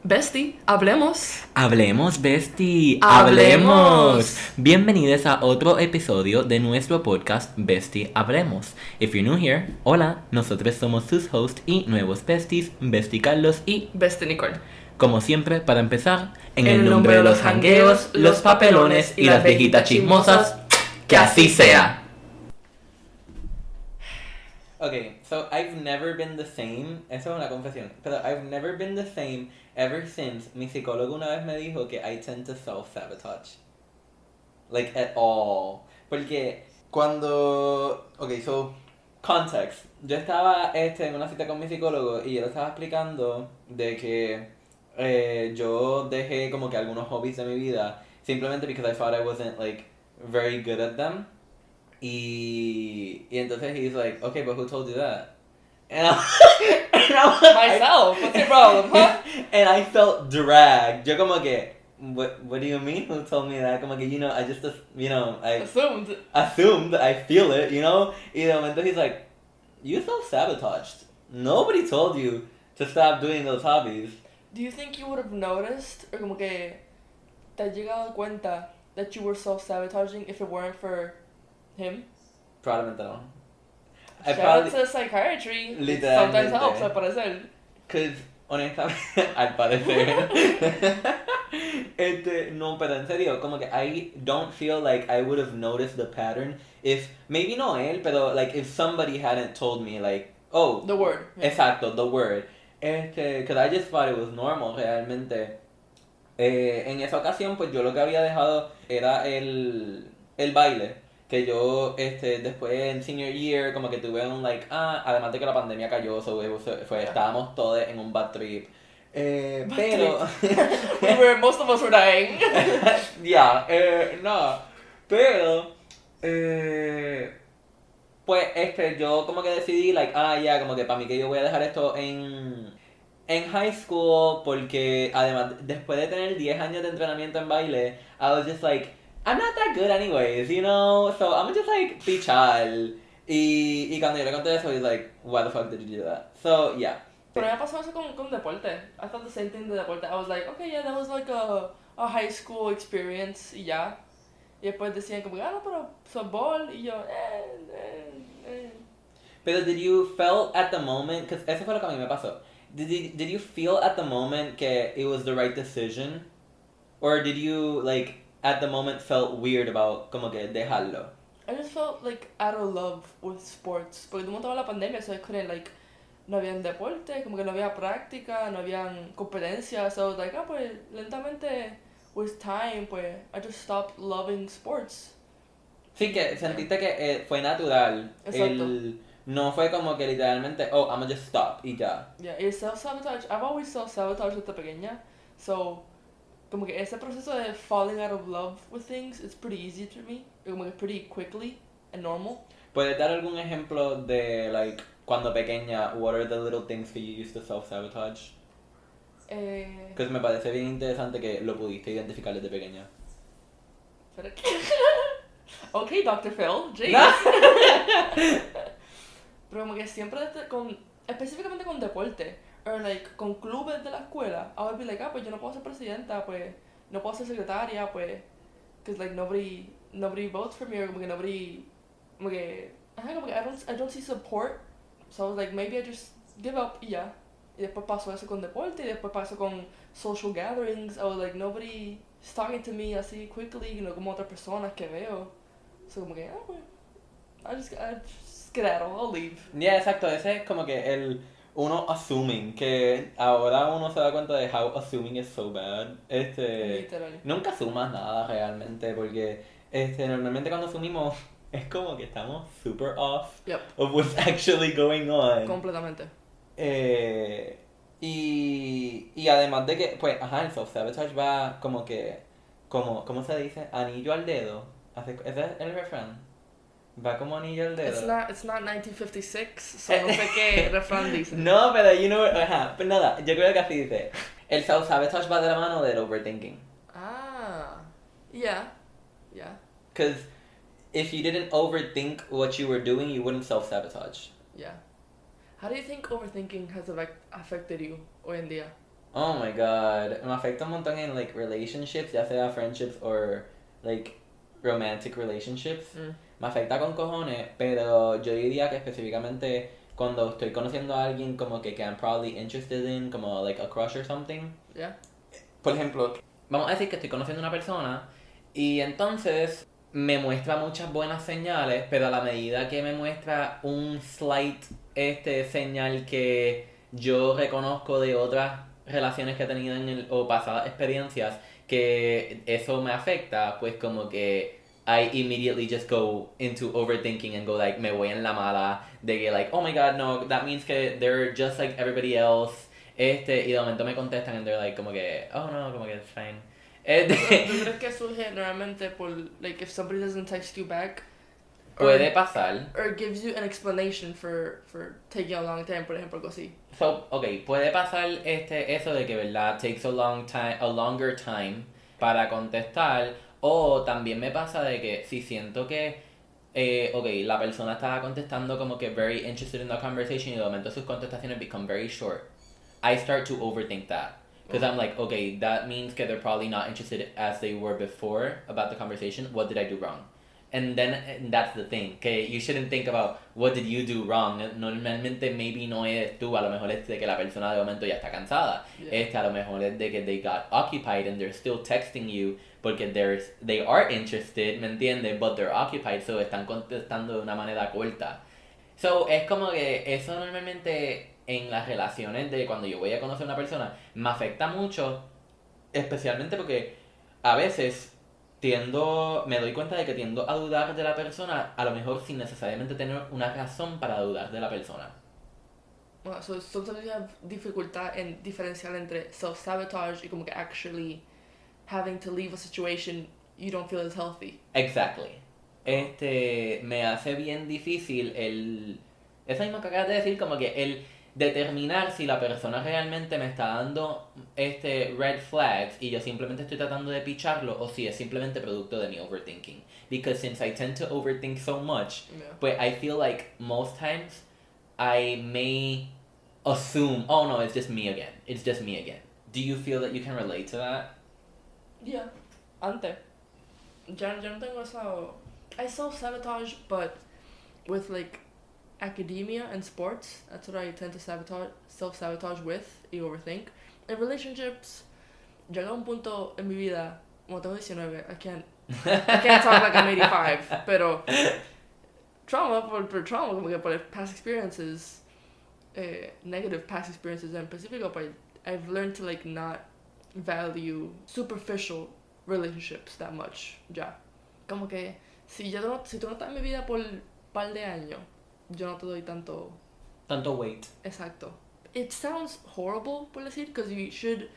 Bestie, hablemos. Hablemos, Bestie. Hablemos. Bienvenidos a otro episodio de nuestro podcast Bestie, Hablemos. If you're new here, hola, nosotros somos sus hosts y nuevos besties, Bestie Carlos y Bestie Nicole. como siempre, para empezar, en el nombre de los jangueos, los papelones y las viejitas chismosas, que así sea. Okay, so I've never been the same, eso es una confesión, pero I've never been the same ever since mi psicólogo una vez me dijo que I tend to self-sabotage. Like, at all. Porque cuando... Okay, so, context. Yo estaba en una cita con mi psicólogo y él estaba explicando de que yo dejé como que algunos hobbies de mi vida simplemente because I thought I wasn't, like, very good at them. Y entonces he's like, okay, but who told you that? And Myself, what's your problem, huh? And I felt dragged. Yo como que, what do you mean? Who told me that? Como que, I just, I assumed, I feel it, Y de momento he's like, you self-sabotaged. Nobody told you to stop doing those hobbies. Do you think you would have noticed, or como que te has llegado cuenta that you were self-sabotaging if it weren't for him? Probablemente no. Shout out to psychiatry. Sometimes helps, al parecer. Because, honestamente, al parecer. No, pero en serio, como que I don't feel like I would have noticed the pattern if, maybe no él, pero like if somebody hadn't told me like, oh. The word. Yeah. Exacto, the word. Because I just thought it was normal, realmente. En esa ocasión, pues yo lo que había dejado era el baile. Que yo, después en senior year, como que tuve un además de que la pandemia cayó, estábamos todos en un bad trip. Pero... Most of us were dying. No. Pero, pues, yo como que decidí, como que para mí que yo voy a dejar esto en high school, porque además, después de tener 10 años de entrenamiento en baile, I was just like, I'm not that good anyways, so I'm just pichar. Y cuando yo le conté eso, he's like, why the fuck did you do that? So, yeah. Pero me pasó eso con deporte. I thought the same thing de deporte. I was like, okay, yeah, that was like a high school experience, y ya. Y después decían como, no, pero softball, y yo, Pero did you feel at the moment, because eso fue lo que a mí me pasó. Did you feel at the moment que it was the right decision? Or did you, at the moment felt weird about como que dejarlo? I just felt out of love with sports. Porque de momento estaba la pandemia, so I couldn't, no había deporte, como que no había práctica, no habían competencias. So I was like, pues lentamente, with time, pues I just stopped loving sports. Sí, que sentiste que fue natural. Exacto. No fue como que literalmente, oh, I'm gonna just stop y ya. Yeah, it's self-sabotage. I've always self-sabotaged desde pequeña. So, como que ese proceso de falling out of love with things, it's pretty easy to me. Como que pretty quickly and normal. ¿Puedes dar algún ejemplo de, cuando pequeña, what are the little things que you used to self-sabotage? Because me parece bien interesante que lo pudiste identificar desde pequeña. Okay, Dr. Phil, jeez. Pero como que siempre, específicamente con deporte, o con clubes de la escuela, I would be like, pues yo no puedo ser presidenta, pues no puedo ser secretaria, pues, because nobody votes for me, or como que nobody, como que I don't see support, so I was like, maybe I just give up, y ya. Y después pasó eso con deporte, y después pasó con social gatherings, I was like, nobody is talking to me así quickly, como otras personas que veo, so como que, pues, I just skedaddle, I'll leave. Yeah, exacto, ese es como que uno assuming, que ahora uno se da cuenta de how assuming is so bad. Literally. Nunca asumas nada realmente, porque normalmente cuando asumimos es como que estamos super off of what's actually going on. Completamente. Y además de que, pues, el self-sabotage va como que, ¿cómo se dice? Anillo al dedo. ¿Ese es el refrán? Va como anillo al dedo. It's not 1956, so no sé qué refrán dice. No, pero pues nada, yo creo que así dice. El self-sabotage va de la mano del overthinking. Yeah. Because if you didn't overthink what you were doing, you wouldn't self-sabotage. Yeah. How do you think overthinking has affected you hoy en día? Oh my god. Me afecta un montón en, like, relationships, ya sea friendships or, like, romantic relationships. Me afecta con cojones, pero yo diría que específicamente cuando estoy conociendo a alguien como que I'm probably interested in, como, like, a crush or something. Yeah. Por ejemplo, vamos a decir que estoy conociendo a una persona y entonces me muestra muchas buenas señales, pero a la medida que me muestra un slight señal que yo reconozco de otras relaciones que he tenido o pasadas experiencias que eso me afecta, pues como que I immediately just go into overthinking and go like, me voy en la mala, de que like, oh my god, no, that means que they're just like everybody else. Y de momento me contestan and they're like, como que, oh no, como que it's fine. ¿Tú crees que surge normalmente por, like, if somebody doesn't text you back? Puede pasar. Or gives you an explanation for taking a long time, por ejemplo, algo así. So, okay, puede pasar eso de que, ¿verdad? Takes a longer time para contestar. O también me pasa de que si siento que, la persona está contestando como que very interested in the conversation y de momento sus contestaciones become very short. I start to overthink that. Because I'm like, okay, that means that they're probably not interested as they were before about the conversation. What did I do wrong? And then that's the thing, que you shouldn't think about what did you do wrong. Normalmente maybe no es tú, a lo mejor es de que la persona de momento ya está cansada. Yeah. A lo mejor es de que they got occupied and they're still texting you porque they are interested, ¿me entiendes? But they're occupied, so están contestando de una manera corta. So, es como que eso normalmente en las relaciones de cuando yo voy a conocer a una persona me afecta mucho, especialmente porque a veces me doy cuenta de que tiendo a dudar de la persona, a lo mejor sin necesariamente tener una razón para dudar de la persona. Well, so sometimes you have dificultad en diferenciar entre self-sabotage y como que actually having to leave a situation you don't feel is healthy. Exactly. Me hace bien difícil eso mismo que acabas de decir, como que el determinar si la persona realmente me está dando red flags y yo simplemente estoy tratando de picharlo o si es simplemente producto de mi overthinking. Because since I tend to overthink so much, but I feel like most times I may assume, oh no, it's just me again. It's just me again. Do you feel that you can relate to that? Yeah. Antes. Ya no tengo eso. I self-sabotage, but with like academia and sports, that's what I tend to self-sabotage with y overthink. In relationships, llega un punto en mi vida, como tengo 19, I can't talk like I'm 85, pero trauma por trauma, como que por past experiences, negative past experiences en específico, but I've learned to like not value superficial relationships that much, ya. Como que si tú no estás en mi vida por un par de años, yo no te doy tanto weight. Exacto. It sounds horrible por decir, because you should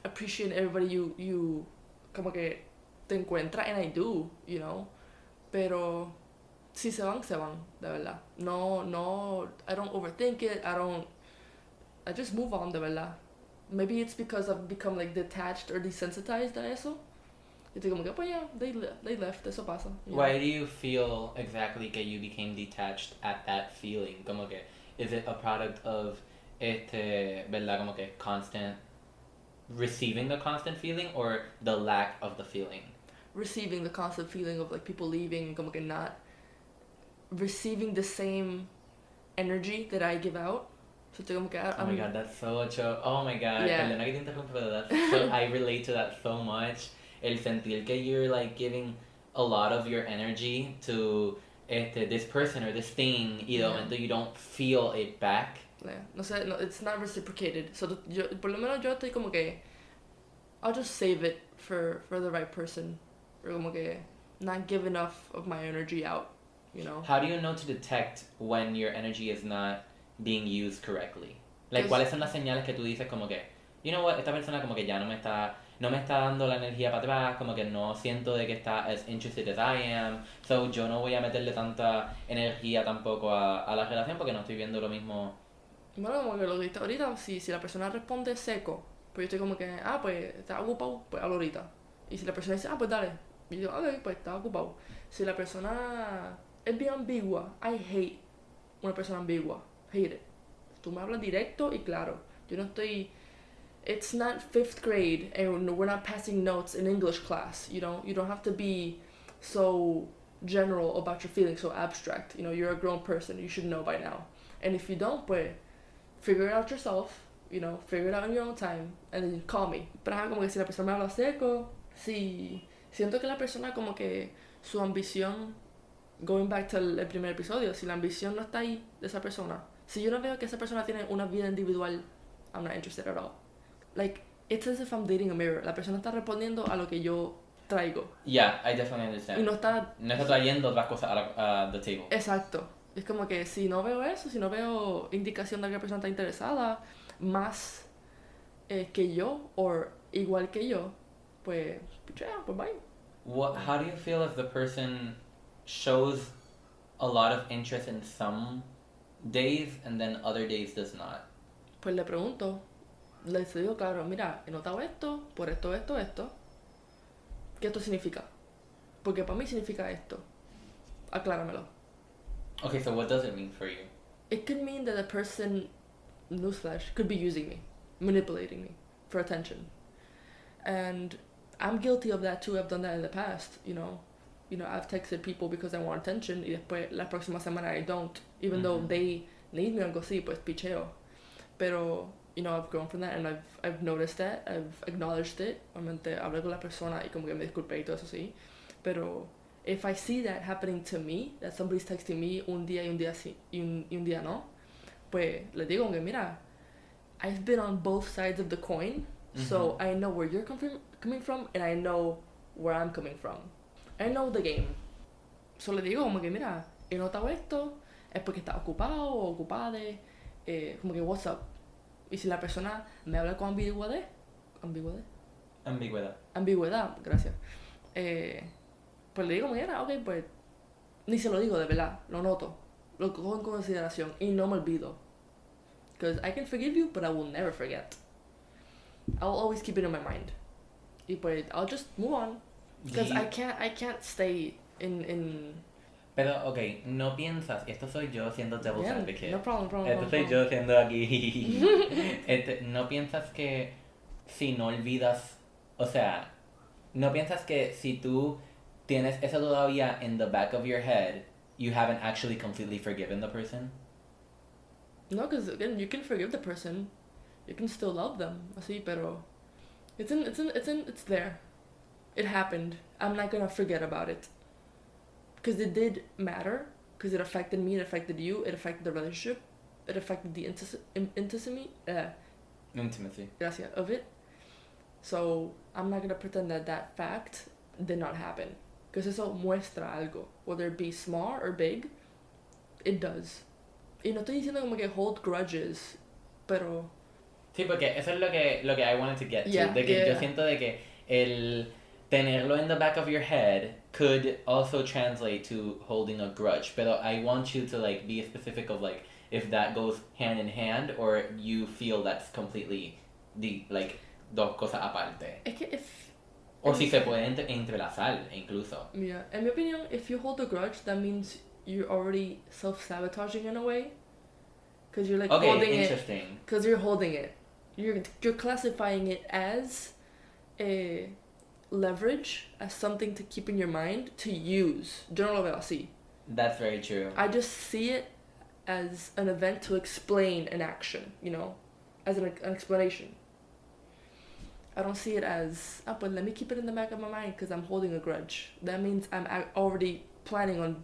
appreciate everybody you como que te encuentra, and I do, you know, pero si se van, de verdad. No, I don't overthink it, I just move on, de verdad. Maybe it's because I've become like detached or desensitized a eso. Y te como que, pues yeah, they left, eso pasa. Why do you feel exactly que you became detached at that feeling? Como que, is it a product of ¿verdad? Como que receiving the constant feeling or the lack of the feeling? Receiving the constant feeling of like people leaving, como que not receiving the same energy that I give out. So te como que, oh my god, that's so oh my god, yeah. Perdona que te interrumpa, pero I relate to that so much. El sentir que you're like giving a lot of your energy to this person or this thing y de momento you don't feel it back. Yeah. No sé, no, it's not reciprocated. So por lo menos yo estoy como que I'll just save it for the right person. Or como que not give enough of my energy out, you know. How do you know to detect when your energy is not being used correctly? Like, ¿cuáles son las señales que tú dices como que, you know what, esta persona como que ya no me está dando la energía para atrás, como que no siento de que está as interested as I am, so yo no voy a meterle tanta energía tampoco a la relación porque no estoy viendo lo mismo. Bueno, como que lo que dijiste ahorita, si la persona responde seco, pues yo estoy como que, pues está ocupado, pues hablo ahorita. Y si la persona dice, pues dale, y yo digo, ok, pues está ocupado. Si la persona es bien ambigua, I hate una persona ambigua, hate it. Tú me hablas directo y claro, yo no estoy it's not 5th grade and we're not passing notes in English class. You don't have to be so general about your feelings, so abstract. You're a grown person, you should know by now. And if you don't, pues figure it out yourself, figure it out in your own time, and then call me. Pero como que si la persona me habla seco, si siento que la persona como que su ambición, going back to el primer episodio, si la ambición no está ahí de esa persona, si yo no veo que esa persona tiene una vida individual, I'm not interested at all. Like, it's as if I'm dating a mirror. La persona está respondiendo a lo que yo traigo. Yeah, I definitely understand. Y no está trayendo otras cosas a the table. Exacto. Es como que si no veo eso, si no veo indicación de que la persona está interesada más que yo o igual que yo, pues bye. How do you feel if the person shows a lot of interest in some days and then other days does not? Pues le pregunto, les digo claro, mira, he notado esto, por esto. ¿Qué esto significa? Porque para mí significa esto. Acláramelo. Okay, so what does it mean for you? It could mean that the person, newsflash, could be using me, manipulating me for attention. And I'm guilty of that too. I've done that in the past, I've texted people because I want attention y después la próxima semana I don't. Even though they need me, algo así, pues picheo. Pero, I've grown from that and I've noticed that, I've acknowledged it. Obviamente hablé con la persona y como que me disculpé y todo eso sí. Pero if I see that happening to me, that somebody's texting me un día y un día sí y un día no, pues le digo que mira, I've been on both sides of the coin, so I know where you're coming from and I know where I'm coming from. I know the game. So le digo como que mira, he notado esto, es porque está ocupado o ocupade, como que what's up. Y si la persona me habla con ambigüedad, gracias. Pues le digo, mira, ok, pues ni se lo digo de verdad, lo noto, lo cojo en consideración y no me olvido. Because I can forgive you, but I will never forget. I'll always keep it in my mind. Y pues I'll just move on. Because I can't stay in... Pero, okay, no piensas, esto soy yo siendo devil's advocate. No problem. Esto soy yo siendo aquí. No piensas que si no olvidas, o sea, no piensas que si tú tienes eso todavía in the back of your head, you haven't actually completely forgiven the person? No, because again, you can forgive the person, you can still love them, así, pero it's there. It happened. I'm not gonna forget about it. Because it did matter, because it affected me, it affected you, it affected the relationship, it affected the intimacy. Gracias, of it. So I'm not gonna pretend that fact did not happen. Because eso muestra algo, whether it be small or big, it does. Y no estoy diciendo como que hold grudges, pero... Sí, porque eso es lo que I wanted to get to. De que yo siento de que el tenerlo in the back of your head could also translate to holding a grudge. Pero I want you to like be specific of like if that goes hand in hand or you feel that's completely dos cosas aparte. Es que if... O si se puede entrelazar incluso. Yeah, in my opinion, if you hold a grudge, that means you're already self-sabotaging in a way. Because you're like holding it. Because you're holding it. You're classifying it as a leverage, as something to keep in your mind to use. Yo no lo veo así. That's very true. I just see it as an event to explain an action, as an explanation. I don't see it as, but let me keep it in the back of my mind because I'm holding a grudge. That means I'm already planning on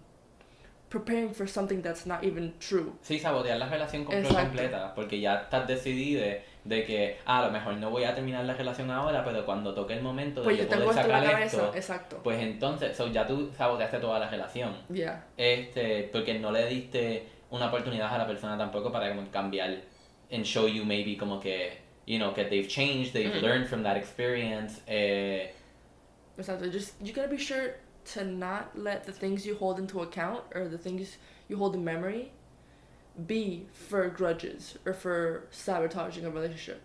preparing for something that's not even true. Sí, sabotear la relación completa, porque ya estás decidido de que a lo mejor no voy a terminar la relación ahora, pero cuando toque el momento de pues poder sacar esto, exacto. Pues entonces, ya tú saboteaste toda la relación. Yeah. Porque no le diste una oportunidad a la persona tampoco para como cambiar and show you maybe como que que they've changed, they've learned from that experience. Exactly. You gotta be sure to not let the things you hold into account or the things you hold in memory be for grudges or for sabotaging a relationship.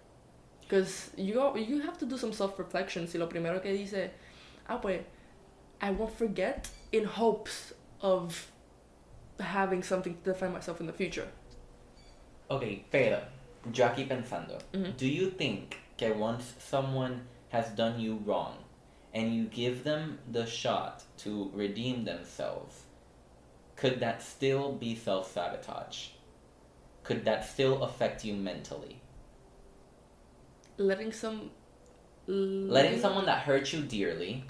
Because you have to do some self-reflection. Si lo primero que dice, pues, I won't forget in hopes of having something to define myself in the future. Okay, pero yo aquí pensando, do you think que once someone has done you wrong and you give them the shot to redeem themselves, could that still be self-sabotage? Could that still affect you mentally? Letting someone that hurt you dearly,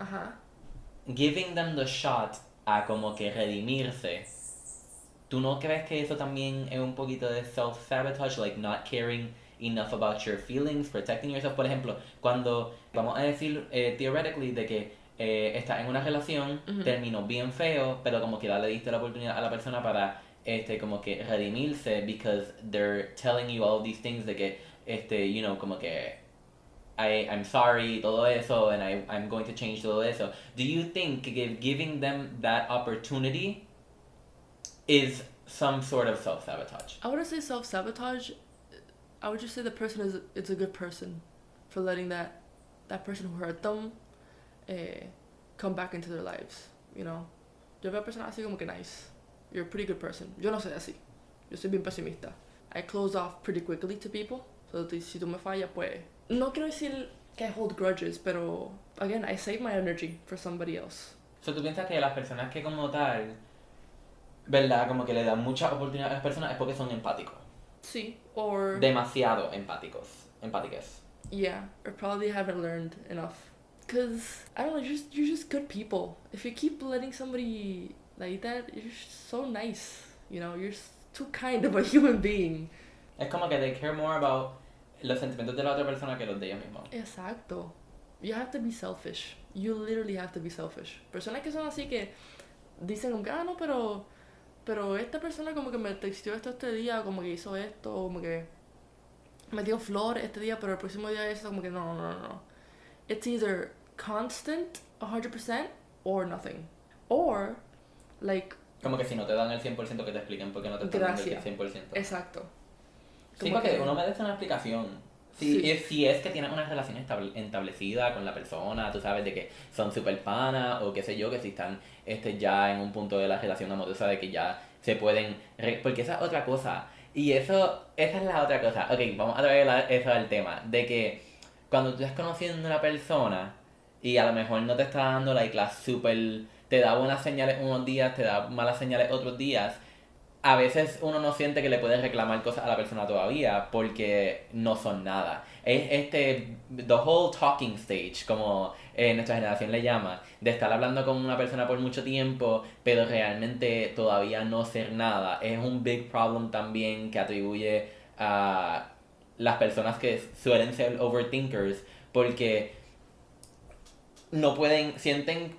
giving them the shot a como que redimirse, ¿tú no crees que eso también es un poquito de self-sabotage? Like not caring enough about your feelings, protecting yourself. Por ejemplo, cuando vamos a decir theoretically de que estás en una relación, terminó bien feo, pero como que le diste la oportunidad a la persona para como que redimirse, because they're telling you all of these things de que you know, como que I'm sorry, todo eso, and I'm going to change todo eso. Do you think giving them that opportunity is some sort of self-sabotage? I wouldn't say self-sabotage. I would just say the person it's a good person for letting that person who hurt them come back into their lives, you know. Yo veo a personas así como que nice. You're a pretty good person. Yo no soy así. Yo soy bien pesimista. I close off pretty quickly to people. So si tú me fallas, pues... No quiero decir que I hold grudges, pero... Again, I save my energy for somebody else. So tú piensas que las personas que como tal... ¿Verdad? Como que le dan muchas oportunidades a las personas es porque son empáticos. Sí, or... Demasiado empáticas. Yeah, or probably haven't learned enough. Because, I don't know, you're just good people. If you keep letting somebody like that, you're just so nice. You know, you're too kind of a human being. Es como que they care more about los sentimientos de la otra persona que los de ellos mismos. Exacto. You have to be selfish. You literally have to be selfish. Personas que son así que dicen como que, no, pero esta persona como que me texteó esto este día, como que hizo esto, como que me dio flores este día, pero el próximo día eso, como que no. It's either constant, 100%, or nothing. Or, like... Como que si no te dan el 100% que te expliquen por qué no te están dando el 100%. Exacto. Sí, porque uno merece una explicación. Si es que tienes una relación establecida con la persona, tú sabes de que son super panas o qué sé yo, que si están ya en un punto de la relación amorosa de que ya se pueden... Porque esa es otra cosa. Y esa es la otra cosa. Ok, vamos a traer eso al tema. De que cuando tú estás conociendo a una persona y a lo mejor no te está dando like, la super... Te da buenas señales unos días, te da malas señales otros días... A veces uno no siente que le puede reclamar cosas a la persona todavía porque no son nada. Es the whole talking stage, como nuestra generación le llama, de estar hablando con una persona por mucho tiempo, pero realmente todavía no ser nada. Es un big problem también que atribuye a las personas que suelen ser overthinkers, porque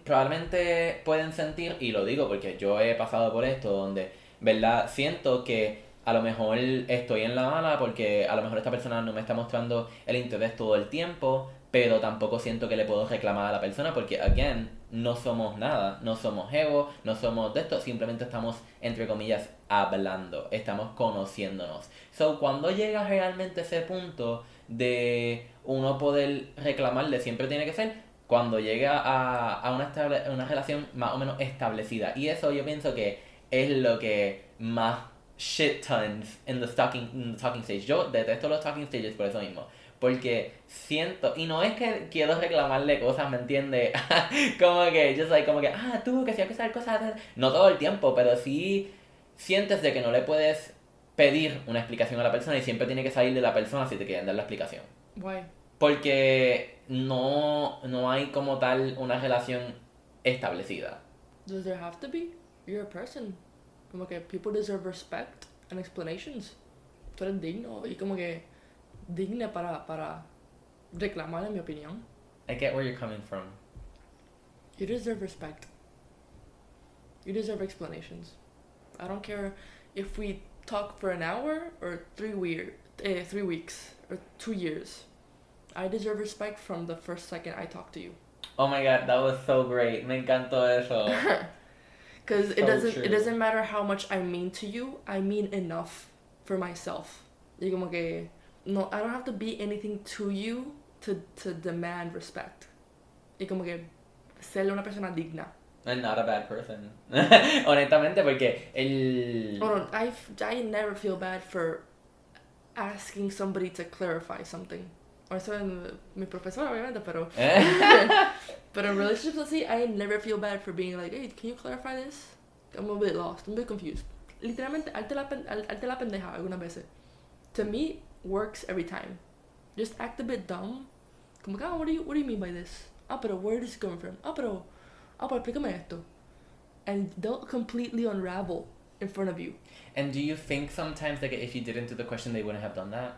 probablemente pueden sentir, y lo digo porque yo he pasado por esto, donde... ¿verdad? Siento que a lo mejor estoy en la mala porque a lo mejor esta persona no me está mostrando el interés todo el tiempo, pero tampoco siento que le puedo reclamar a la persona porque, again, no somos nada, no somos ego, no somos de esto, simplemente estamos, entre comillas, hablando, estamos conociéndonos. So, cuando llega realmente ese punto de uno poder reclamarle, siempre tiene que ser cuando llega a una relación más o menos establecida. Y eso yo pienso que es lo que más shit tons en the talking stage. Yo detesto los talking stages por eso mismo. Porque siento, y no es que quiero reclamarle cosas, ¿me entiendes? Como que, tú, que si hay que hacer cosas. No todo el tiempo, pero sí sientes de que no le puedes pedir una explicación a la persona y siempre tiene que salir de la persona si te quieren dar la explicación. Why? Porque no hay como tal una relación establecida. Does there have to be? You're a person. Como que people deserve respect and explanations. Tú eres digno y como que digna para reclamar, en mi opinión. I get where you're coming from. You deserve respect. You deserve explanations. I don't care if we talk for an hour or 3 weeks or 2 years. I deserve respect from the first second I talk to you. Oh my god, that was so great. Me encantó eso. Because it doesn't matter how much I mean to you, I mean enough for myself. Y como que no, I don't have to be anything to you to demand respect. Y como que ser una persona digna. And not a bad person. Honestamente, porque I never feel bad for asking somebody to clarify something. O eso en mi profesora, obviamente, pero... Pero en relationships así, I never feel bad for being like, hey, can you clarify this? I'm a bit lost, I'm a bit confused. Literalmente, arte la pendeja algunas veces. To me, works every time. Just act a bit dumb. Como que, what do you mean by this? Pero where is it coming from? Pero explícame esto. And they'll completely unravel in front of you. And do you think sometimes like if you didn't do the question they wouldn't have done that?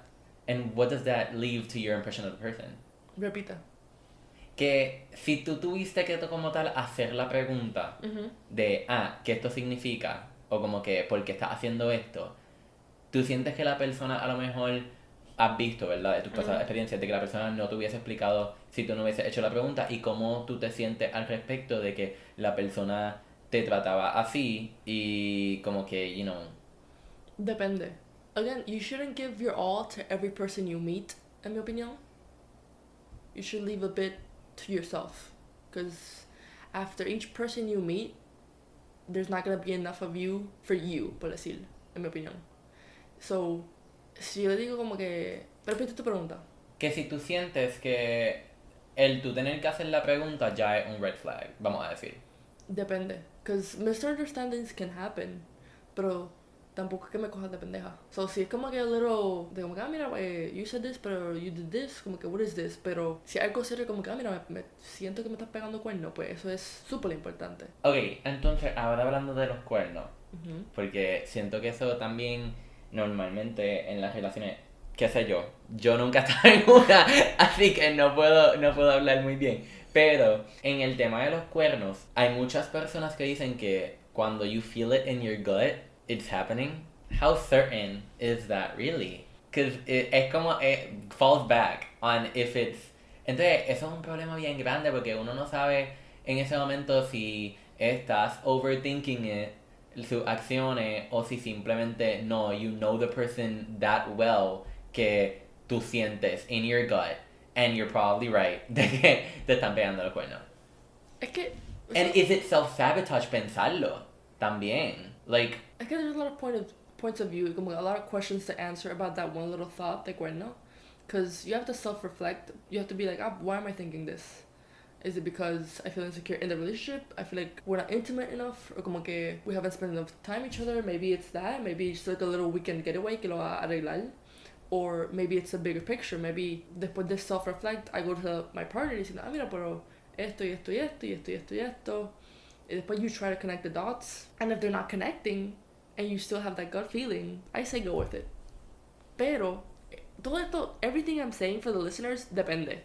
And what does that leave to your impression of the person? Repita. Que si tú tuviste que como tal hacer la pregunta de, ¿qué esto significa? O como que, ¿por qué estás haciendo esto? Tú sientes que la persona a lo mejor has visto, ¿verdad? De tus pasadas experiencias, de que la persona no te hubiese explicado si tú no hubieses hecho la pregunta y cómo tú te sientes al respecto de que la persona te trataba así y como que, you know... Depende. Again, you shouldn't give your all to every person you meet, en mi opinión. You should leave a bit to yourself. Because after each person you meet, there's not going to be enough of you for you, por decir, en mi opinión. So, si yo le digo como que... Repite tu pregunta. Que si tú sientes que el tú tener que hacer la pregunta ya es un red flag, vamos a decir. Depende. Because misunderstandings can happen, pero tampoco es que me cojas de pendeja. So, si es como que a little... De como que, mira, you said this, pero you did this, como que, what is this? Pero si algo serio como que, mira, me siento que me estás pegando cuerno, pues eso es súper importante. Ok, entonces, ahora hablando de los cuernos, porque siento que eso también normalmente en las relaciones, qué sé yo nunca he estado en una, así que no puedo hablar muy bien. Pero en el tema de los cuernos, hay muchas personas que dicen que cuando you feel it in your gut, it's happening. How certain is that really? Because es como, it falls back on if it's... Entonces, eso es un problema bien grande porque uno no sabe en ese momento si estás overthinking it, sus acciones, o si simplemente no, you know the person that well que tú sientes in your gut. And you're probably right de que te están pegando los cuernos. Es que... And is it self-sabotage pensarlo? También. Like... Es que there's a lot of points of view, como a lot of questions to answer about that one little thought de cuerno. Because you have to self-reflect. You have to be like, why am I thinking this? Is it because I feel insecure in the relationship? I feel like we're not intimate enough? Or como que we haven't spent enough time with each other? Maybe it's that. Maybe it's like a little weekend getaway que lo va a arreglar. Or maybe it's a bigger picture. Maybe después de self-reflect, I go to my partner y digo, mira, pero esto y esto y esto y esto y esto y esto. Y después you try to connect the dots. And if they're not connecting, and you still have that gut feeling, I say go with it. Pero, todo esto, everything I'm saying for the listeners, depende.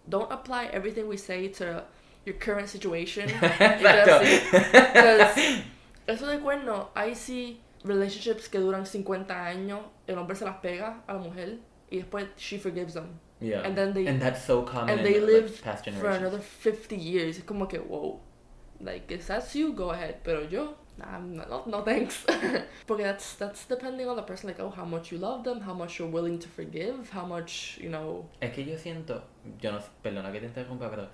Don't apply everything we say to your current situation. Because eso de cuerno, I see relationships que duran 50 años, el hombre se las pega a la mujer y después she forgives them. Yeah. And then and that's so common and in they live like, past for generations. another 50 years. Es como que, whoa. Like, if that's you, go ahead. Pero yo, nah, no thanks. Porque that's depending on the person. Like, how much you love them, how much you're willing to forgive, how much, you know... Es que yo siento, perdona que te interrumpa, pero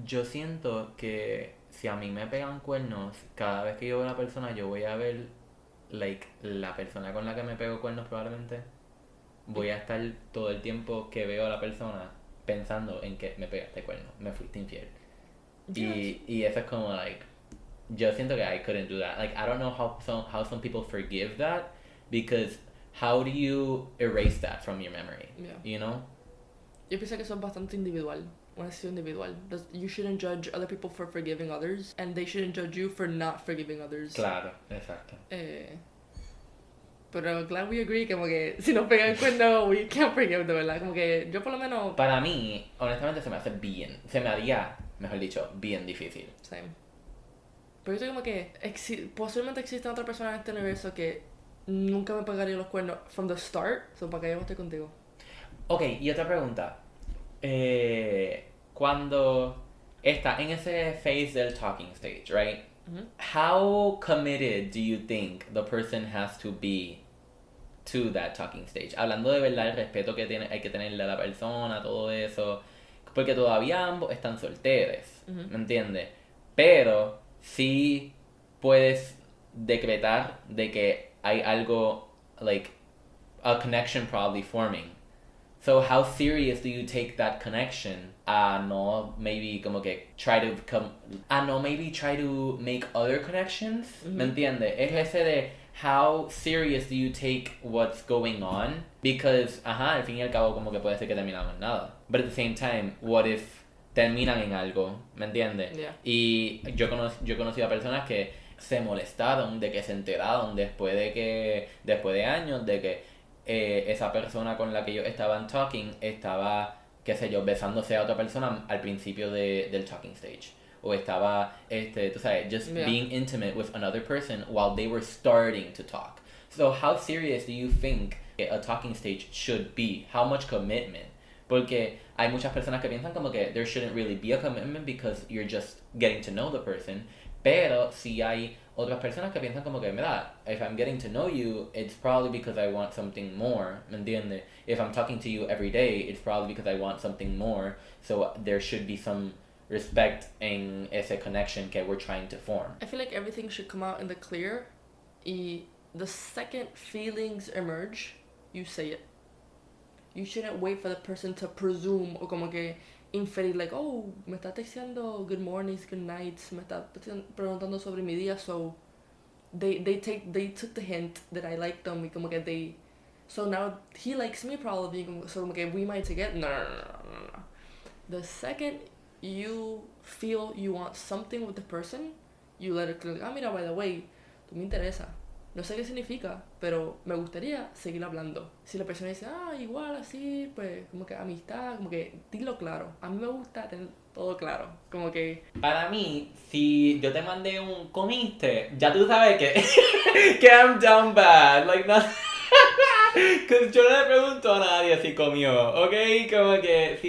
yo siento que si a mí me pegan cuernos, cada vez que yo veo a la persona, yo voy a ver, like, la persona con la que me pego cuernos probablemente, voy a estar todo el tiempo que veo a la persona pensando en que me pegaste cuerno, me fuiste infiel. Y eso es como, like, yo siento que I couldn't do that. Like, I don't know how some people forgive that, because how do you erase that from your memory? Yeah. You know? Yo pienso que eso es bastante individual. Una decisión individual. You shouldn't judge other people for forgiving others, and they shouldn't judge you for not forgiving others. Claro, exacto. Pero glad we agree, como que si nos pegan cuerno, we can't forgive, de verdad. Como que yo por lo menos... Para mí, honestamente, se me haría, mejor dicho, bien difícil. Same. Pero yo estoy como que posiblemente existe otra persona en este universo que nunca me pegaría los cuernos from the start, so para que yo esté contigo. Ok, y otra pregunta. Cuando está en ese phase del talking stage, right? How committed do you think the person has to be to that talking stage? Hablando de verdad el respeto que hay que tenerle a la persona, todo eso. Porque todavía ambos están solteros, ¿me entiendes? Pero sí puedes decretar de que hay algo, like, a connection probably forming. So how serious do you take that connection? No, maybe como que try to make other connections. ¿Me entiendes? Es ese de how serious do you take what's going on? Because, al fin y al cabo como que puede ser que terminamos en nada. But at the same time, what if terminan en algo? ¿Me entiendes? Yeah. Y yo he conocido a personas que se molestaron de que se enteraron después de años de que esa persona con la que ellos estaban talking estaba, qué sé yo, besándose a otra persona al principio del talking stage. O estaba, tú sabes, just being intimate with another person while they were starting to talk. So how serious do you think a talking stage should be? How much commitment? Porque hay muchas personas que piensan como que there shouldn't really be a commitment because you're just getting to know the person. Pero si hay otras personas que piensan como que, mira, if I'm getting to know you, it's probably because I want something more, ¿me entiendes? If I'm talking to you every day, it's probably because I want something more, so there should be some respect en ese connection que we're trying to form. I feel like everything should come out in the clear, y the second feelings emerge, you say it. You shouldn't wait for the person to presume, o como que inferir, like, oh, me está texteando good mornings, good nights, me está preguntando sobre mi día, so they took the hint that I like them, y como que so now he likes me probably, so como que we might together. No. The second you feel you want something with the person, you let it clear, mira, by the way, tú me interesa. No sé qué significa, pero me gustaría seguir hablando. Si la persona dice, igual, así, pues, como que amistad, como que dilo claro. A mí me gusta tener todo claro. Como que... Para mí, si yo te mandé un comiste, ya tú sabes que que I'm down bad. Like, no... Because yo no le pregunto a nadie si comió, ¿ok? Como que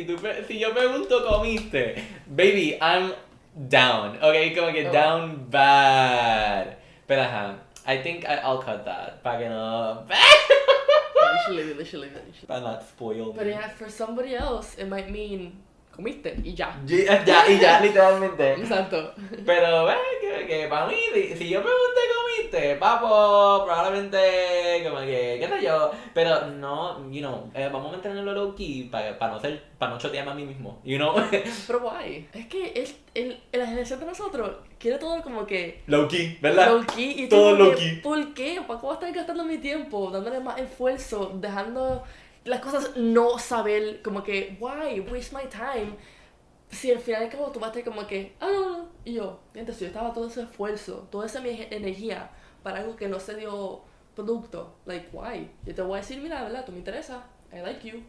si yo pregunto comiste, baby, I'm down, ¿ok? Como que down bad. Pero I think I'll cut that. Para que no... They should leave it. Para not spoil But me. yeah, for somebody else, it might mean comiste y ya. Ya, literalmente. Exacto. Pero, que para mí, si yo pregunté comiste, papo, probablemente, como que, qué sé yo. Pero no, vamos a mantenerlo low key para no chotearme a mí mismo, Pero why? Es que la generación de nosotros quiere todo como que... Low key, ¿verdad? Low key. Y todo como low que, key. ¿por qué? ¿Para qué voy a estar gastando mi tiempo? Dándole más esfuerzo, dejando las cosas no saber, como que, why? Waste my time. Si al final del cabo tú vas a estar como que, no. Y yo, entonces yo estaba todo ese esfuerzo, toda esa mi energía para algo que no se dio producto. Like, why? Yo te voy a decir, mira, ¿verdad? Tú me interesas. I like you.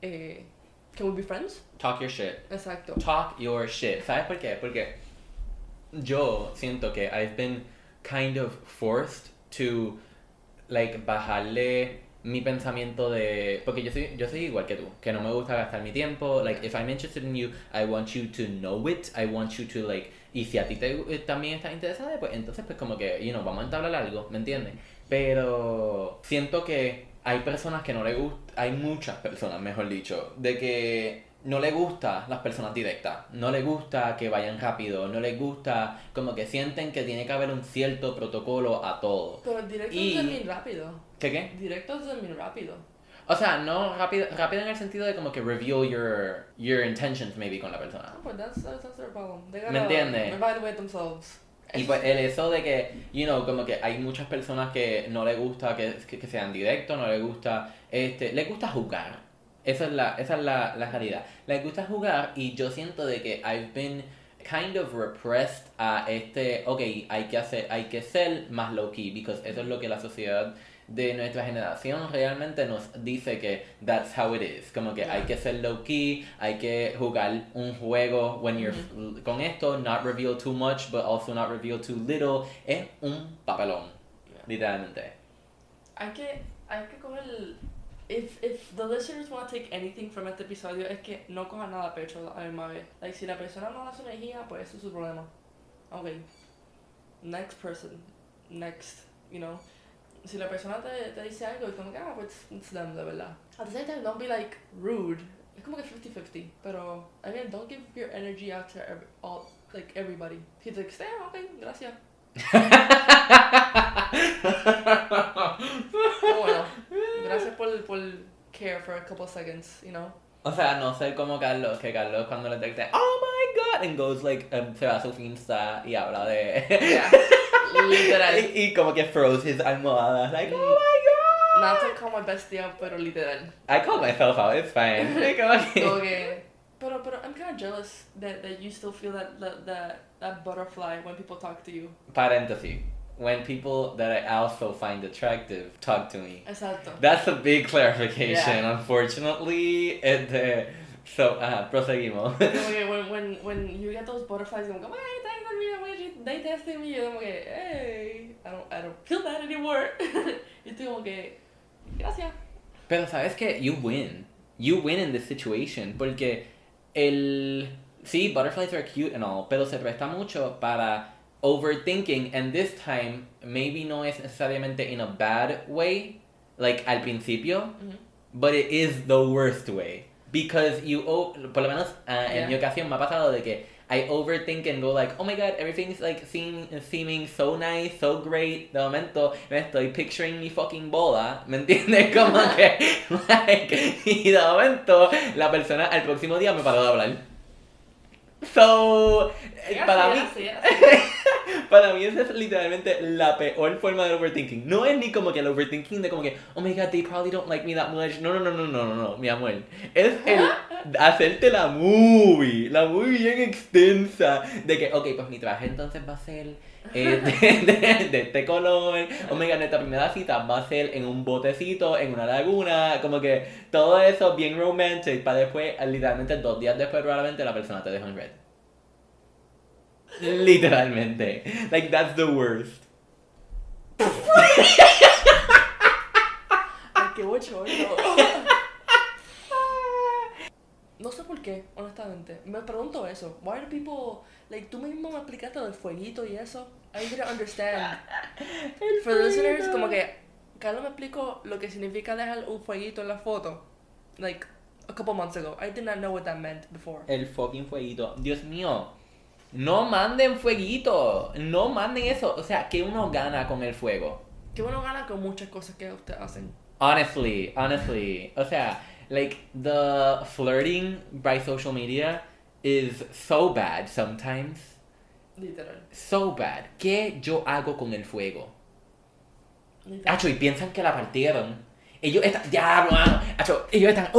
Can we be friends? Talk your shit. Exacto. Talk your shit. ¿Sabes por qué? Porque yo siento que I've been kind of forced to, like, bajarle mi pensamiento de... Porque yo soy igual que tú, que no me gusta gastar mi tiempo. Like, if I'm interested in you, I want you to know it. I want you to, like... Y si a ti también estás interesada, pues entonces, pues como que, vamos a entablar algo, ¿me entiendes? Pero siento que hay personas que no le gustan... Hay muchas personas, mejor dicho, de que no le gusta las personas directas. No le gusta que vayan rápido. No les gusta... Como que sienten que tiene que haber un cierto protocolo a todo. Pero directo es bien rápido. ¿Qué? Directo es bien rápido. O sea, no rápido en el sentido de como que reveal your intentions maybe con la persona. Pues that's their problem. ¿Me entiendes? Evaluate themselves. Y pues el eso de que, como que hay muchas personas que no les gusta que sean directos, no les gusta, les gusta jugar. Esa es la realidad. Les gusta jugar y yo siento de que I've been kind of repressed a hay que ser más low key, because eso es lo que la sociedad de nuestra generación realmente nos dice que that's how it is, como que hay que ser low key, hay que jugar un juego when you're con esto, not reveal too much but also not reveal too little. Es un papelón, literalmente. Hay que coger if the listeners want to take anything from este episodio, es que no cojan nada a pecho a la misma vez. Like, si la persona no da su energía, pues eso es su problema. Okay, next person, next, si la persona te dice algo y como que, pues it's them, de verdad. At the same time, don't be like rude. Es como que 50-50, pero again, don't give your energy out to everybody. Si te dice, okay, gracias. Pero bueno, gracias por care for a couple seconds, you know? O sea, no ser como Carlos, que Carlos cuando le detecte, oh my god, and goes like, se va a su Finsta y habla de... Yeah, literal. y como que throws his almohadas, like, oh my god. Not to call my bestie out, pero literal. I call myself out, it's fine. Como que... Pero I'm kind of jealous that you still feel that butterfly when people talk to you. Paréntesis. When people that I also find attractive talk to me. Exacto. That's a big clarification, Yeah. unfortunately. So, proseguimos. Como que when you get those butterflies, como que, hey, thanks for me, they tested me, yo como que, hey, I don't feel that anymore. Y estoy como que, gracias. Pero sabes que you win in this situation, porque sí, butterflies are cute and all, pero se presta mucho para overthinking, and this time maybe no es necesariamente in a bad way, like al principio, but it is the worst way, because por lo menos en mi ocasión me ha pasado de que I overthink and go like, oh my god, everything's like seeming so nice, so great. De momento me estoy picturing mi fucking boda, ¿me entiendes? Como que, like, y de momento la persona al próximo día me paró de hablar. So, para mí esa es literalmente la peor forma de overthinking. No es ni como que el overthinking de como que, oh my god, they probably don't like me that much. No, mi amor. Es el hacerte la movie bien extensa. De que, ok, pues mi traje entonces va a ser de este color. Oh my god, nuestra primera cita va a ser en un botecito, en una laguna. Como que todo eso bien romantic. Para después, literalmente 2 días después, probablemente la persona te deja en red. Literalmente. Like, that's the worst. Ay, qué bochorno. No sé por qué, honestamente. Me pregunto eso. Why do people... Like, tú mismo me explicaste del fueguito y eso. I didn't understand. For the listeners, como que... Carlos me explicó lo que significa dejar un fueguito en la foto. Like, a couple months ago. I did not know what that meant before. El fucking fueguito. Dios mío. No manden fueguito. No manden eso. O sea, ¿qué uno gana con el fuego? Que uno gana con muchas cosas que ustedes hacen. Honestly. O sea, like, the flirting by social media is so bad sometimes. Literal. So bad. ¿Qué yo hago con el fuego? Literal. Acho, y piensan que la partieron. Ellos están, ya, mano, acho, ellos están,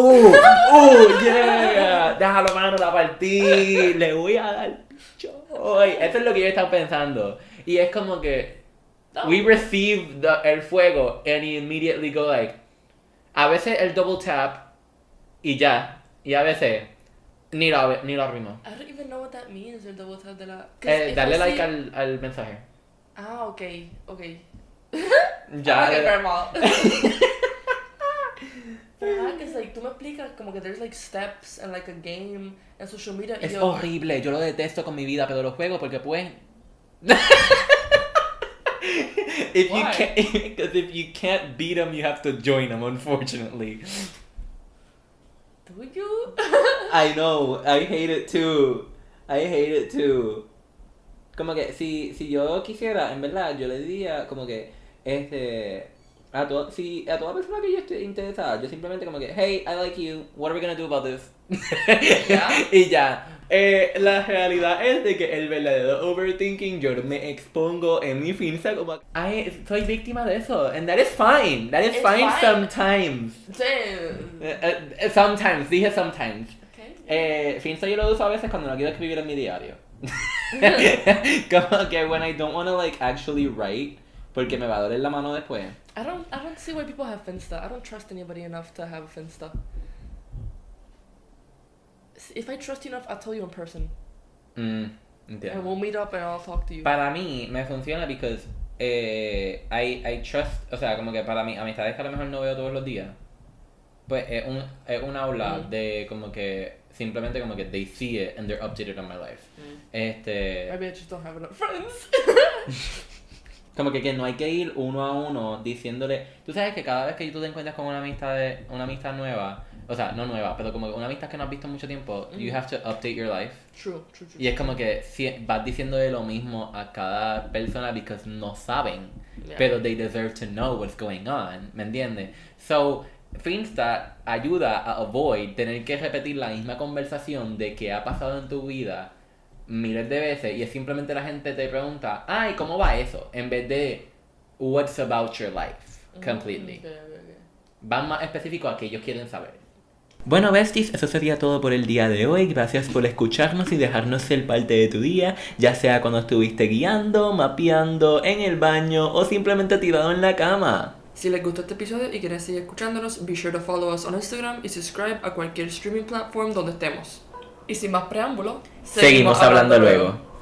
yeah, déjalo, mano, la partí, le voy a dar joy. Eso es lo que ellos están pensando. Y es como que, we receive el fuego and you immediately go like, a veces el double tap y ya, y a veces ni lo abrimos. I don't even know what that means, el double tap de la... Darle like al mensaje. Ah, ok. Ya. Okay, grandma. Because like, tú me explicas como que there's like steps and like a game en social media. Es horrible, yo lo detesto con mi vida, pero lo juego porque pues... Because if you can't beat them, you have to join them, unfortunately. Do you? I know, I hate it too. Como que si yo quisiera, en verdad, yo le diría como que a toda persona que yo esté interesada, yo simplemente como que, hey, I like you, what are we gonna do about this? ¿Ya? Y ya. La realidad es de que el verdadero overthinking yo me expongo en mi finza como soy víctima de eso, and that is fine. It's fine sometimes. Sí. Sometimes, dije sometimes. Okay. Finza yo lo uso a veces cuando no quiero escribir en mi diario. Como que when I don't want to like actually write porque me va a doler la mano después. I don't see why people have Finsta. I don't trust anybody enough to have a Finsta. If I trust you enough, I'll tell you in person. Entiendo. And we'll meet up and I'll talk to you. Para mí me funciona because I trust, o sea, como que para mí amistades que a lo mejor no veo todos los días, pues es un aula de como que simplemente como que they see it and they're updated on my life. Maybe I just don't have enough friends. Como que no hay que ir uno a uno diciéndole, tú sabes que cada vez que tú te encuentras con una amistad nueva, o sea, no nueva, pero como una amistad que no has visto en mucho tiempo, you have to update your life. True. Y es como que vas diciéndole lo mismo a cada persona because no saben, pero they deserve to know what's going on, ¿me entiendes? So, Finsta ayuda a avoid tener que repetir la misma conversación de que ha pasado en tu vida miles de veces y es simplemente la gente te pregunta, ay, ¿cómo va eso? En vez de, what's about your life? Completely. Okay. Van más específicos a que ellos quieren saber. Bueno, besties, eso sería todo por el día de hoy. Gracias por escucharnos y dejarnos ser parte de tu día, ya sea cuando estuviste guiando, mapeando, en el baño o simplemente tirado en la cama. Si les gustó este episodio y quieren seguir escuchándonos, be sure to follow us on Instagram y subscribe a cualquier streaming platform donde estemos. Y sin más preámbulo, Seguimos hablando luego.